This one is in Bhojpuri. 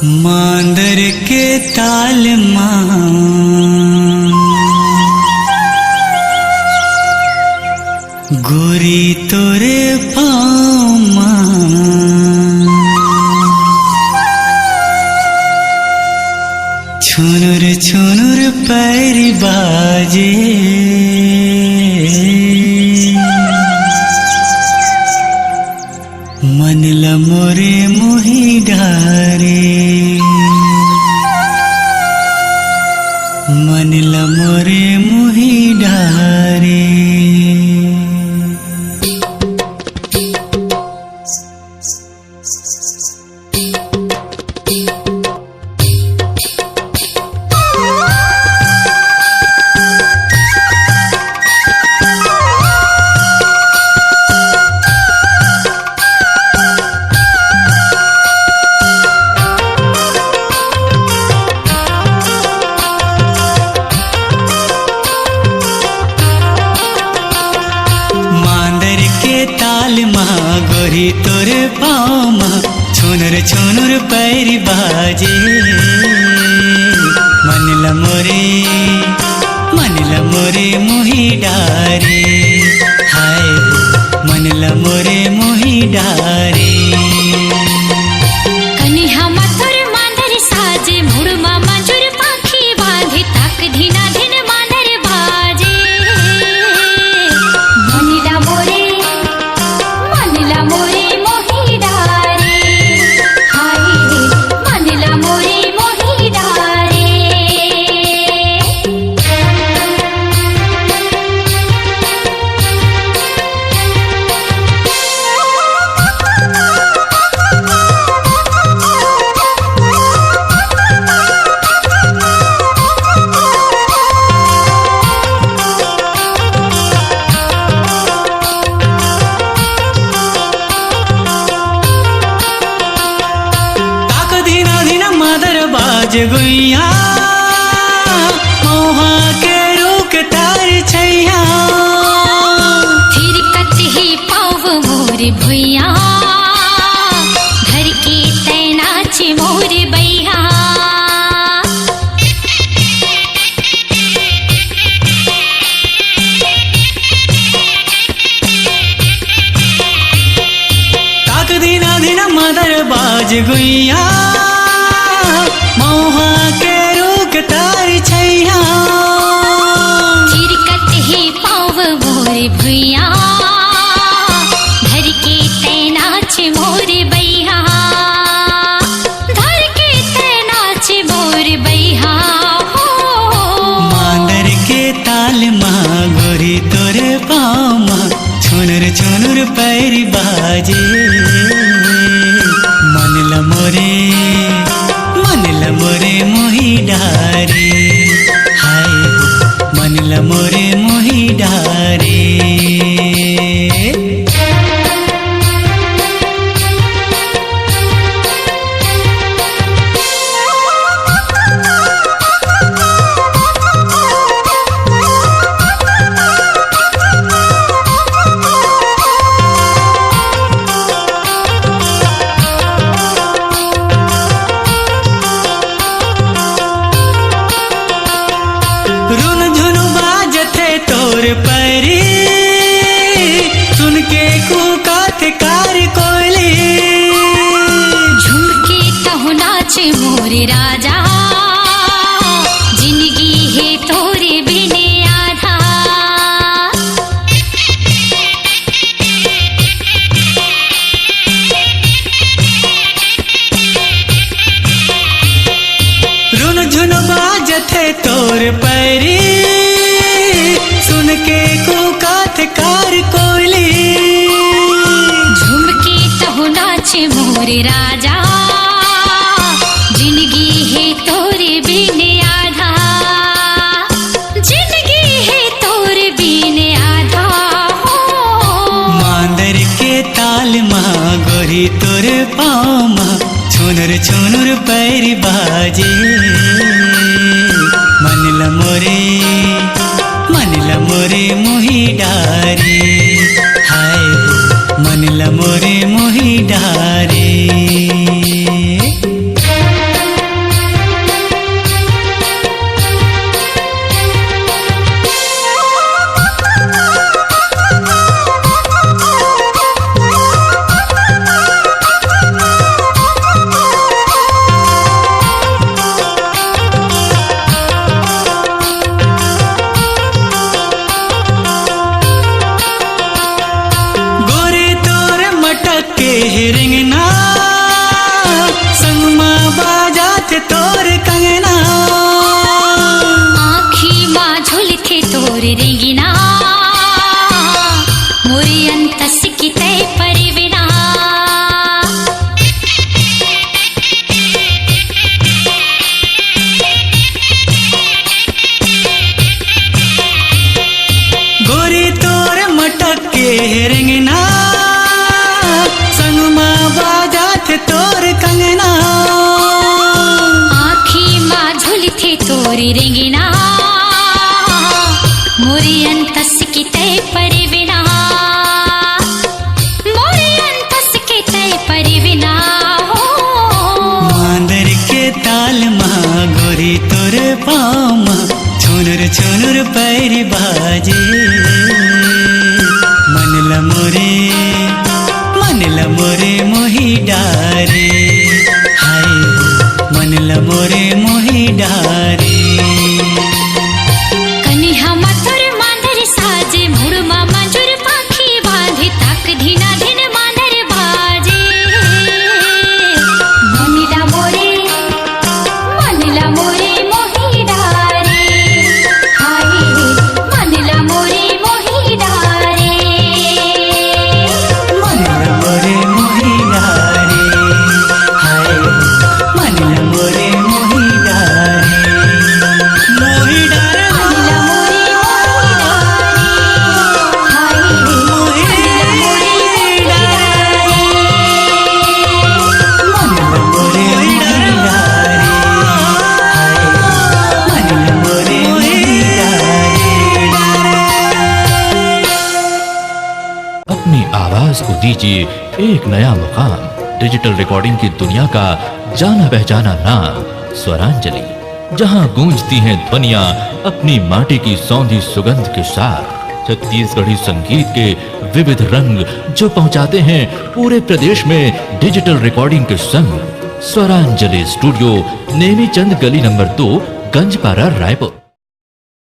मांदर के ताल मां गोरी तोरे पाँव मां छुनुर छुनुर पैर बाजे मन लमोरे मोही डारे मन लमोरे मोही डारे। गोरी तोरे पाँव मां छुनुर छुनुर पैर बाजे मन लमोरे मोही डारे हाय मन लमोरे मोही डारे। कन्हा मथुर मांदर साजे मुड़मा मंजूर पाखी बांधे ताक धीना धिन मांदर बाजे मन लमोरे मोही डारे हाय मन लमोरे मोही डारे। बाज गुइया मोहा के रूक तार छैया थिरकत ही पाव मोर भुइया घर के तैनाच मोर बैया। ताक दीना दीना मदर बाज गुइया मोहा के रूक तार छैया थिरकत ही पाव मोर भुइया घर के तैनाच मोर बैया घर के तैनाच मोर बैया। मांदर के ताल मां गोरी तोरे पाँव मां छुनुर छुनुर पैर बाजे मन लमोरे मोही डारे हाय मन लमोरे मोही डारे। रुन झुन बाजथे तोर पैरी सुन के कुकात कार कोयली झुमके कहु नाच मोर राजा जिंदगी है तोरे बिने आधा। रुन झुन बाजथे तोर पैरी सुन के कुकात कार कोयली झुमके कहु नाच मोर राजा जिंदगी है तोरे बिने आधा जिंदगी है तोरे बिने आधा। मांदर के ताल मां गोरी तोरे पाँव मां छुनुर छुनुर पैर बाजे मन लमोरे मोही डारे हाय मन लमोरे मोही डारे। रेंगना संगमा बाजात तोर कंगना आँखी माँ झुलथे तोर रेंगिना मोरे अंतस की तय परिविना गोरी तोर मटक के रेंगना संगमा बाजात तोर कंगना आँखी माँ झुलथे तोर रेंगिना मोरे अंतस की तय परिविना मोरे अंतस की तय परिविना मांदर के ताल माँ गोरी तोर पाँव माँ छुनुर छुनुर पैर बाजे मनला मोरे मोही डारे हाय मनला मोरे मोही डारे कनिहा मथुर मांदर साजे मुड़मा मंजुर पाखी बांधे ताक धीना धिन मांदर बाजे मनिला मोरे मोही डारे हाय मनिला मोरे मोही डारे मनला मोरे मोही डारे हाय मनला मोरे मोही डारे मोही डारे मनिला मोरे मोही डारे हाय मनिला मोरे मोही डारे मनला मोरे मोही डारे हाय मनला मोरे मोही अपनी आवाज को दीजिए एक नया मुकाम। डिजिटल रिकॉर्डिंग की दुनिया का जाना पहचाना नाम स्वरांजलि, जहां गूंजती हैं ध्वनियां अपनी माटी की सौंधी सुगंध के साथ। छत्तीसगढ़ी संगीत के विविध रंग जो पहुंचाते हैं पूरे प्रदेश में डिजिटल रिकॉर्डिंग के संग। स्वरांजलि स्टूडियो, नेमी चंद गली नंबर 2, गंजपारा, रायपुर।